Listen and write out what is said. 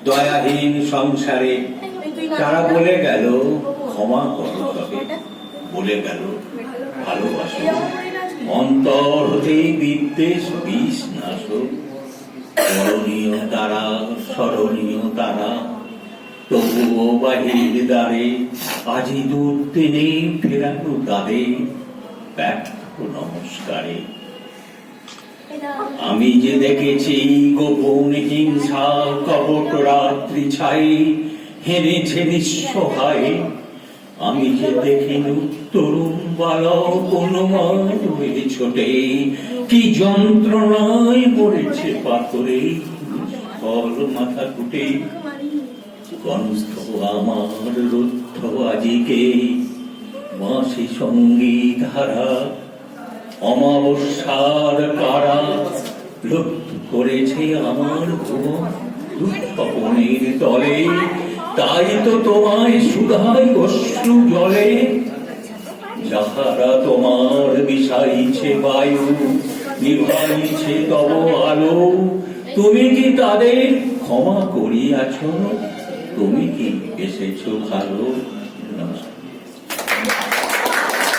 দয়াহীন সংসারে তারা বলে গেল ক্ষমা করো তবে, বলে গেল ভালোবাসো, অন্তর হতেই বিদ্বেষ বিষ নাশক। করণীয় তারা স্মরণীয় তারা, তবুও বাহির দ্বারে আজি দুর্দিনে ফেরানো তাদের ব্যর্থ নমস্কারে। আমি যে দেখেছি গোপন হিংসা কপট রাত্রি ছাই হেরেছে নিঃসহায়, আমি যে দেখিনু তরুণ বালক অনুমান হয়ে ছোটে, কি যন্ত্রণায় পড়েছে পাথরে ফল মাথা কুটে। কণ্ঠ আমার রুদ্ধ আজিকে বাঁশি সঙ্গীত হারা, অমাবস্যার কারা লুপ্ত করেছে আমার ভুবন দুঃস্বপনের তলে। তাই তো তোমায় সুধাই অশ্রু জলে, যাহারা তোমার বিষাইছে বায়ু নিভাইছে তব আলো। তুমি কি তাদের ক্ষমা করিয়াছ? তুমি কি এসেছো ভালো? নমস্কার।